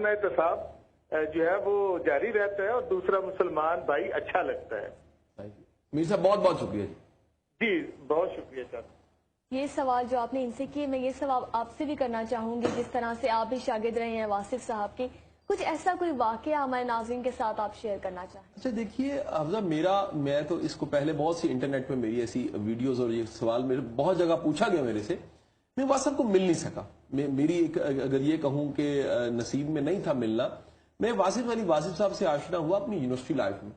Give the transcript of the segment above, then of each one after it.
اپنا احتساب جو ہے وہ جاری رہتا ہے اور دوسرا مسلمان بھائی اچھا لگتا ہے. میر صاحب بہت بہت شکریہ. جی بہت شکریہ صاحب. یہ سوال جو آپ نے ان سے کیے میں یہ سوال آپ سے بھی کرنا چاہوں گی، جس طرح سے آپ بھی شاگرد رہے ہیں واصف صاحب کی، کچھ ایسا کوئی واقعہ ہمارے ناظرین کے ساتھ آپ شیئر کرنا چاہیں؟ اچھا دیکھیے افضا، میں تو اس کو پہلے بہت سی انٹرنیٹ پہ میری ایسی ویڈیوز اور یہ سوال میرے بہت جگہ پوچھا گیا میرے سے، میں واصف کو مل نہیں سکا. میری ایک اگر یہ کہوں کہ نصیب میں نہیں تھا ملنا، میں واصف صاحب سے آشنا ہوا اپنی یونیورسٹی لائف میں،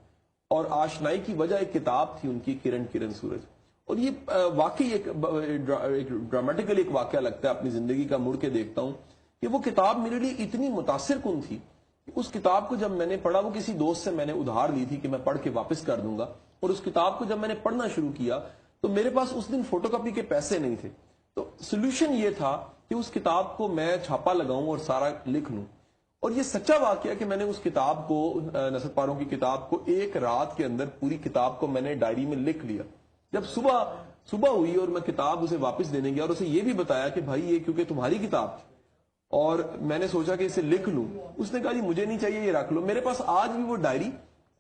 اور آشنائی کی وجہ ایک کتاب تھی ان کی، کرن سورج. اور یہ واقعی ایک ڈرامیٹیکلی ایک واقعہ لگتا ہے، اپنی زندگی کا مڑ کے دیکھتا ہوں کہ وہ کتاب میرے لیے اتنی متاثر کن تھی. اس کتاب کو جب میں نے پڑھا، وہ کسی دوست سے میں نے ادھار لی تھی کہ میں پڑھ کے واپس کر دوں گا، اور اس کتاب کو جب میں نے پڑھنا شروع کیا تو میرے پاس اس دن فوٹو کاپی کے پیسے نہیں تھے. تو سولوشن یہ تھا کہ اس کتاب کو میں چھاپا لگاؤں اور سارا لکھ لوں. اور یہ سچا واقعہ کہ میں نے اس کتاب کو، نصر پاروں کی کتاب کو، ایک رات کے اندر پوری کتاب کو میں نے ڈائری میں لکھ لیا. جب صبح ہوئی اور میں کتاب اسے واپس دینے گیا اور اسے یہ بھی بتایا کہ بھائی یہ کیونکہ تمہاری کتاب تھی اور میں نے سوچا کہ اسے لکھ لوں، اس نے کہا جی مجھے نہیں چاہیے، یہ رکھ لو. میرے پاس آج بھی وہ ڈائری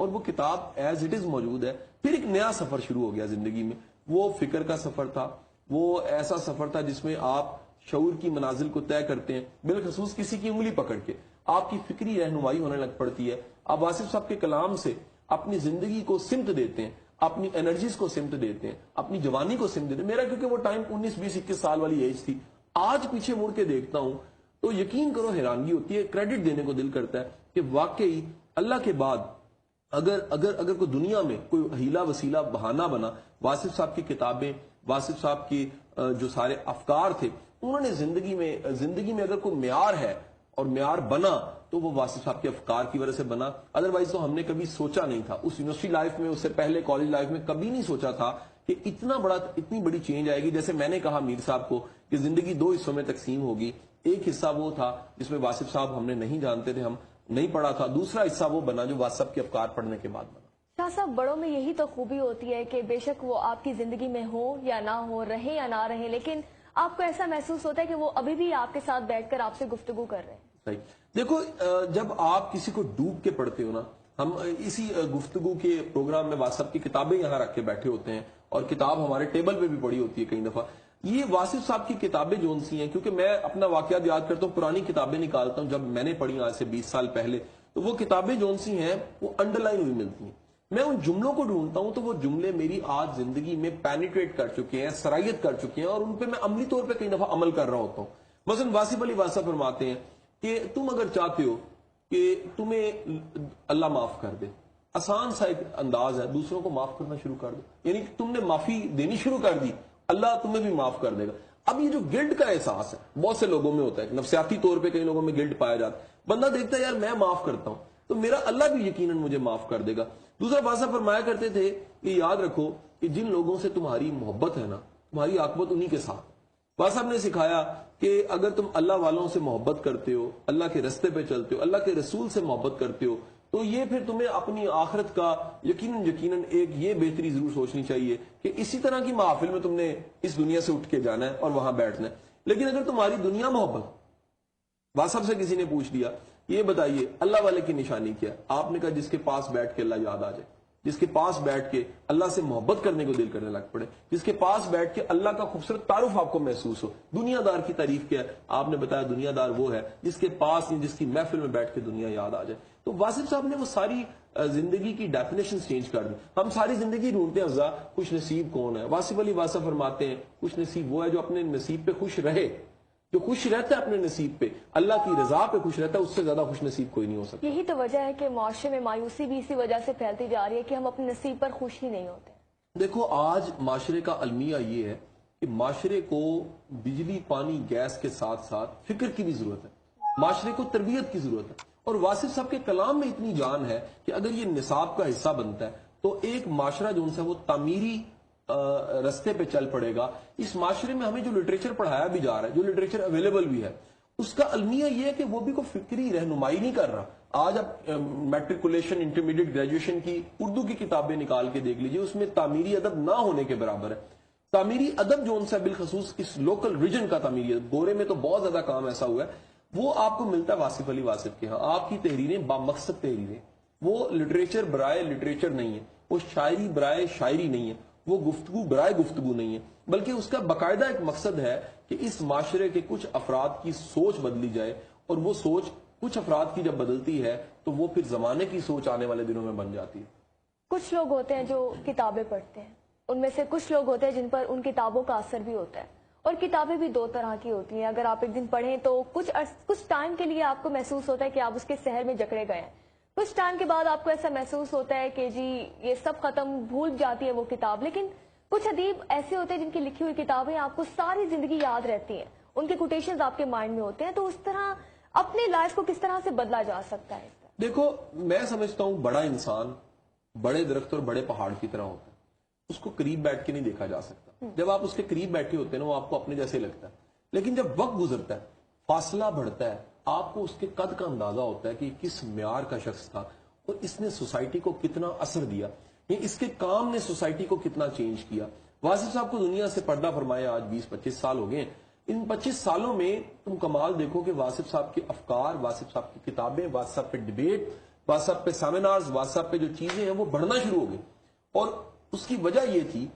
اور وہ کتاب ایز اٹ از موجود ہے. پھر ایک نیا سفر شروع ہو گیا زندگی میں. وہ فکر کا سفر تھا، وہ ایسا سفر تھا جس میں آپ شعور کی منازل کو طے کرتے ہیں، بالخصوص کسی کی انگلی پکڑ کے آپ کی فکری رہنمائی ہونے لگ پڑتی ہے. آپ واصف صاحب کے کلام سے اپنی زندگی کو سمت دیتے ہیں، اپنی انرجیز کو سمت دیتے ہیں، اپنی جوانی کو سمت دیتے ہیں. میرا کیونکہ وہ ٹائم 19 20 21 سال والی ایج تھی، آج پیچھے مڑ کے دیکھتا ہوں تو یقین کرو حیرانگی ہوتی ہے، کریڈٹ دینے کو دل کرتا ہے کہ واقعی اللہ کے بعد اگر کوئی دنیا میں کوئی ہیلا وسیلہ بہانہ بنا، واصف صاحب کی کتابیں، واصف صاحب کی جو سارے افکار تھے، انہوں نے زندگی میں اگر کوئی معیار ہے اور معیار بنا تو وہ واصف صاحب کے افکار کی وجہ سے بنا. ادروائز تو ہم نے کبھی سوچا نہیں تھا اس یونیورسٹی لائف میں، اس سے پہلے کالج لائف میں کبھی نہیں سوچا تھا کہ اتنی بڑی چینج آئے گی. جیسے میں نے کہا میر صاحب کو کہ زندگی 2 حصوں میں تقسیم ہوگی. ایک حصہ وہ تھا جس میں واصف صاحب ہم نے نہیں جانتے تھے، ہم نہیں پڑھا تھا. دوسرا حصہ وہ بنا جو واصف صاحب کے افکار پڑھنے کے بعد بنا. شاہ صاحب، بڑوں میں یہی تو خوبی ہوتی ہے کہ بے شک وہ آپ کی زندگی میں ہو یا نہ ہو، رہے یا نہ رہے، لیکن آپ کو ایسا محسوس ہوتا ہے کہ وہ ابھی بھی آپ کے ساتھ بیٹھ کر آپ سے گفتگو کر رہے ہیں. صحیح. دیکھو جب آپ کسی کو ڈوب کے پڑھتے ہو نا، ہم اسی گفتگو کے پروگرام میں واصف کی کتابیں یہاں رکھ کے بیٹھے ہوتے ہیں اور کتاب ہمارے ٹیبل پہ بھی پڑی ہوتی ہے کئی دفعہ. یہ واصف صاحب کی کتابیں جو سی ہیں، کیونکہ میں اپنا واقعات یاد کرتا ہوں، پرانی کتابیں نکالتا ہوں جب میں نے پڑھی آج سے 20 سال پہلے، تو وہ کتابیں جو سی ہیں وہ انڈر لائن ہوئی ملتی ہیں. میں ان جملوں کو ڈھونڈتا ہوں تو وہ جملے میری آج زندگی میں پینیٹریٹ کر چکے ہیں، سرائیت کر چکے ہیں، اور ان پہ میں عملی طور پہ کئی دفعہ عمل کر رہا ہوتا ہوں. مثلا واصف علی واصف فرماتے ہیں کہ تم اگر چاہتے ہو کہ تمہیں اللہ معاف کر دے، آسان سا ایک انداز ہے، دوسروں کو معاف کرنا شروع کر دو. یعنی کہ تم نے معافی دینی شروع کر دی، اللہ تمہیں بھی معاف کر دے گا. اب یہ جو گلٹ کا احساس ہے بہت سے لوگوں میں ہوتا ہے، نفسیاتی طور پہ کئی لوگوں میں گلٹ پایا جاتا ہے. بندہ دیکھتا ہے یار میں معاف کرتا ہوں تو میرا اللہ بھی یقیناً مجھے معاف کر دے گا. دوسرا واصف فرمایا کرتے تھے کہ یاد رکھو کہ جن لوگوں سے تمہاری محبت ہے نا، تمہاری عاقبت انہی کے ساتھ. واصف نے سکھایا کہ اگر تم اللہ والوں سے محبت کرتے ہو، اللہ کے رستے پہ چلتے ہو، اللہ کے رسول سے محبت کرتے ہو، تو یہ پھر تمہیں اپنی آخرت کا یقیناً ایک یہ بہتری ضرور سوچنی چاہیے کہ اسی طرح کی محافل میں تم نے اس دنیا سے اٹھ کے جانا ہے اور وہاں بیٹھنا ہے. لیکن اگر تمہاری دنیا محبت، واصف سے کسی نے پوچھ لیا یہ بتائیے اللہ والے کی نشانی کیا ہے؟ آپ نے کہا جس کے پاس بیٹھ کے اللہ یاد آ جائے، جس کے پاس بیٹھ کے اللہ سے محبت کرنے کو دل کرنے لگ پڑے، جس کے پاس بیٹھ کے اللہ کا خوبصورت تعارف آپ کو محسوس ہو. دنیا دار کی تعریف کیا ہے؟ آپ نے بتایا دنیا دار وہ ہے جس کے پاس، جس کی محفل میں بیٹھ کے دنیا یاد آ جائے. تو واصف صاحب نے وہ ساری زندگی کی ڈیفینیشن چینج کر دی. ہم ساری زندگی ڈھونڈتے ہیں افضا خوش نصیب کون ہے. واصف علی واصف فرماتے ہیں خوش نصیب وہ ہے جو اپنے نصیب پہ خوش رہے، جو خوش رہتا ہے اپنے نصیب پہ، اللہ کی رضا پہ خوش رہتا ہے، اس سے زیادہ خوش نصیب کوئی نہیں ہو سکتا. یہی تو وجہ ہے کہ معاشرے میں مایوسی بھی اسی وجہ سے پھیلتی جا رہی ہے کہ ہم اپنے نصیب پر خوش ہی نہیں ہوتے. دیکھو آج معاشرے کا المیہ یہ ہے کہ معاشرے کو بجلی پانی گیس کے ساتھ ساتھ فکر کی بھی ضرورت ہے، معاشرے کو تربیت کی ضرورت ہے. اور واصف صاحب کے کلام میں اتنی جان ہے کہ اگر یہ نصاب کا حصہ بنتا ہے تو ایک معاشرہ جو ان سے وہ تعمیری رستے پہ چل پڑے گا. اس معاشرے میں ہمیں جو لٹریچر پڑھایا بھی جا رہا ہے، جو لٹریچر اویلیبل بھی ہے، اس کا المیہ یہ ہے کہ وہ بھی کوئی فکری رہنمائی نہیں کر رہا. آج اب میٹریکولیشن، انٹرمیڈیٹ، گریجویشن کی اردو کی کتابیں نکال کے دیکھ لیجئے، اس میں تعمیری ادب نہ ہونے کے برابر ہے. تعمیری ادب جو ان سے بالخصوص اس لوکل ریجن کا تعمیری ادب، گورے میں تو بہت زیادہ کام ایسا ہوا ہے. وہ آپ کو ملتا ہے واصف علی واصف کے ہاں. آپ کی تحریریں بامقصد تحریریں، وہ لٹریچر برائے لٹریچر نہیں ہے، وہ شاعری برائے شاعری نہیں ہے، وہ گفتگو برائے گفتگو نہیں ہے، بلکہ اس کا باقاعدہ ایک مقصد ہے کہ اس معاشرے کے کچھ افراد کی سوچ بدلی جائے، اور وہ سوچ کچھ افراد کی جب بدلتی ہے تو وہ پھر زمانے کی سوچ آنے والے دنوں میں بن جاتی ہے. کچھ لوگ ہوتے ہیں جو کتابیں پڑھتے ہیں، ان میں سے کچھ لوگ ہوتے ہیں جن پر ان کتابوں کا اثر بھی ہوتا ہے، اور کتابیں بھی دو طرح کی ہوتی ہیں. اگر آپ ایک دن پڑھیں تو کچھ ٹائم کے لیے آپ کو محسوس ہوتا ہے کہ آپ اس کے سحر میں جکڑے گئے ہیں، کچھ ٹائم کے بعد آپ کو ایسا محسوس ہوتا ہے کہ جی یہ سب ختم، بھول جاتی ہے وہ کتاب. لیکن کچھ ادیب ایسے ہوتے ہیں جن کی لکھی ہوئی کتابیں آپ کو ساری زندگی یاد رہتی ہیں، ان کے کوٹیشنز آپ کے مائنڈ میں ہوتے ہیں. تو اس طرح اپنے لائف کو کس طرح سے بدلا جا سکتا ہے؟ دیکھو، میں سمجھتا ہوں بڑا انسان بڑے درخت اور بڑے پہاڑ کی طرح ہوتا ہے، اس کو قریب بیٹھ کے نہیں دیکھا جا سکتا. جب آپ اس کے قریب بیٹھے ہوتے ہیں نا، وہ آپ کو اپنے جیسے لگتا ہے، لیکن جب وقت گزرتا ہے، فاصلہ بڑھتا ہے، آپ کو اس کے قد کا اندازہ ہوتا ہے کہ کس معیار کا شخص تھا اور اس نے سوسائٹی کو کتنا اثر دیا، اس کے کام نے سوسائٹی کو کتنا چینج کیا. واصف صاحب کو دنیا سے پردہ فرمائے آج 20-25 سال ہو گئے ہیں. ان 25 سالوں میں تم کمال دیکھو کہ واصف صاحب کے افکار، واصف صاحب کی کتابیں، واصف صاحب پہ ڈیبیٹ، واصف صاحب پہ سیمینارز، واصف صاحب پہ جو چیزیں ہیں وہ بڑھنا شروع ہو گئی. اور اس کی وجہ یہ تھی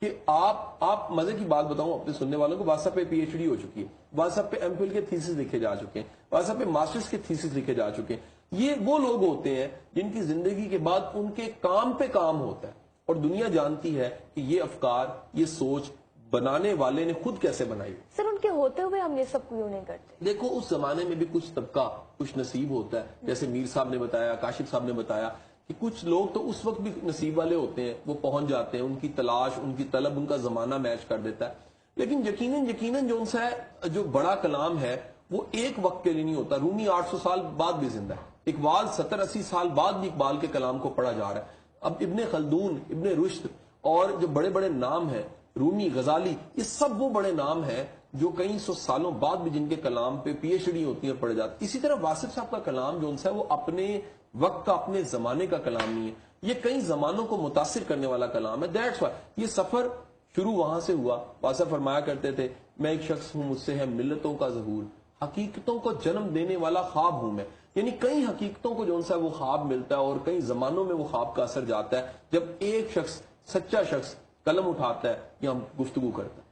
کہ آپ مزے کی بات بتاؤں اپنے سننے والوں کو، واصف صاحب پہ پی ایچ ڈی ہو چکی ہے، واصف صاحب پہ ایم فل کے تھیسس لکھے جا چکے ہیں، واصف صاحب پہ ماسٹرز کے تھیسس لکھے جا چکے ہیں. یہ وہ لوگ ہوتے ہیں جن کی زندگی کے بعد ان کے کام پہ کام ہوتا ہے، اور دنیا جانتی ہے کہ یہ افکار، یہ سوچ بنانے والے نے خود کیسے بنائی. سر ان کے ہوتے ہوئے ہم یہ سب کیوں نہیں کرتے؟ دیکھو، اس زمانے میں بھی کچھ طبقہ کچھ نصیب ہوتا ہے، جیسے میر صاحب نے بتایا، کاشف صاحب نے بتایا کہ کچھ لوگ تو اس وقت بھی نصیب والے ہوتے ہیں، وہ پہنچ جاتے ہیں، ان کی تلاش، ان کی طلب، ان کا زمانہ میچ کر دیتا ہے. لیکن یقیناً جو ان سے جو بڑا کلام ہے وہ ایک وقت کے لیے نہیں ہوتا. رومی 800 سال بعد بھی زندہ ہے، اقبال 70-80 سال بعد بھی اقبال کے کلام کو پڑھا جا رہا ہے. اب ابن خلدون، ابن رشد اور جو بڑے بڑے نام ہیں، رومی، غزالی، یہ سب وہ بڑے نام ہیں جو کئی سو سالوں بعد بھی جن کے کلام پہ پی ایچ ڈی ہوتی ہیں پڑھے جاتے. اسی طرح واصف صاحب کا کلام جو ان سے وہ اپنے وقت کا، اپنے زمانے کا کلام نہیں ہے، یہ کئی زمانوں کو متاثر کرنے والا کلام ہے. دیٹس وائی یہ سفر شروع وہاں سے ہوا. واصف فرمایا کرتے تھے، میں ایک شخص ہوں، مجھ سے ہے ملتوں کا ظہور، حقیقتوں کو جنم دینے والا خواب ہوں میں. یعنی کئی حقیقتوں کو جو ان سے وہ خواب ملتا ہے، اور کئی زمانوں میں وہ خواب کا اثر جاتا ہے جب ایک شخص، سچا شخص قلم اٹھاتا ہے یا گفتگو کرتا ہے.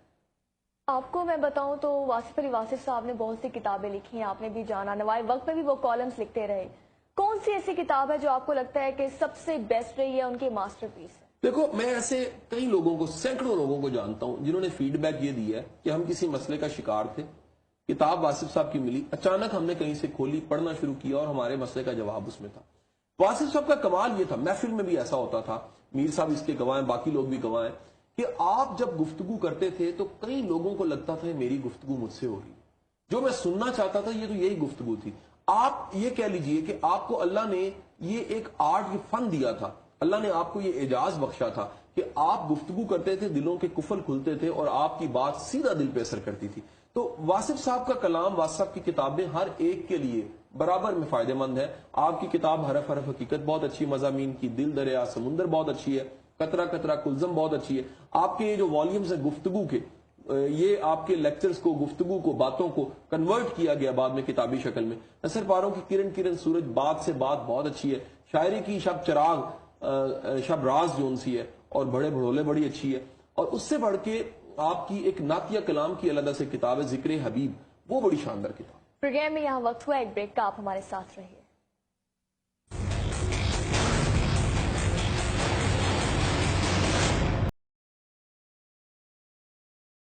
آپ کو میں بتاؤں تو واصف علی واصف صاحب نے بہت سی کتابیں لکھی ہیں، آپ نے بھی جانا، نوائے وقت میں بھی وہ کالمز لکھتے رہے. کون سی ایسی کتاب ہے جو آپ کو لگتا ہے کہ سب سے بیسٹ رہی ہے، ان کی ماسٹر پیس ہے؟ دیکھو، میں ایسے کئی لوگوں کو، سینکڑوں لوگوں کو جانتا ہوں جنہوں نے فیڈ بیک یہ دیا ہے کہ ہم کسی مسئلے کا شکار تھے، کتاب واصف صاحب کی ملی، اچانک ہم نے کہیں سے کھولی، پڑھنا شروع کیا اور ہمارے مسئلے کا جواب اس میں تھا. واصف صاحب کا کمال یہ تھا، محفل میں بھی ایسا ہوتا تھا، میر صاحب اس کے گواہ ہیں، باقی لوگ بھی گواہ ہیں، کہ آپ جب گفتگو کرتے تھے تو کئی لوگوں کو لگتا تھا میری گفتگو مجھ سے ہو رہی ہے، جو میں سننا چاہتا تھا یہ تو یہی گفتگو تھی. آپ یہ کہہ لیجئے کہ آپ کو اللہ نے یہ ایک آرٹ، یہ فن دیا تھا، اللہ نے آپ کو یہ اعجاز بخشا تھا کہ آپ گفتگو کرتے تھے، دلوں کے قفل کھلتے تھے اور آپ کی بات سیدھا دل پہ اثر کرتی تھی. تو واصف صاحب کا کلام، واصف صاحب کی کتابیں ہر ایک کے لیے برابر میں فائدہ مند ہے. آپ کی کتاب حرف حرف حقیقت بہت اچھی، مضامین کی دل دریا سمندر بہت اچھی ہے، قطرہ قطرہ کلزم بہت اچھی ہے. آپ کے جو والیومز ہیں گفتگو کے، یہ آپ کے لیکچرز کو، گفتگو کو، باتوں کو کنورٹ کیا گیا بعد میں کتابی شکل میں. نثر پاروں کی کرن کرن سورج، بات سے بات بہت اچھی ہے. شاعری کی شب چراغ، شب راز جو ان سی ہے، اور بڑے بڑھولے بڑی اچھی ہے. اور اس سے بڑھ کے آپ کی ایک نعتیہ کلام کی علیحدہ سے کتاب ہے ذکر حبیب، وہ بڑی شاندار کتاب. پروگرام میں یہاں وقت ہوا ایک بریک کا، آپ ہمارے ساتھ رہیے.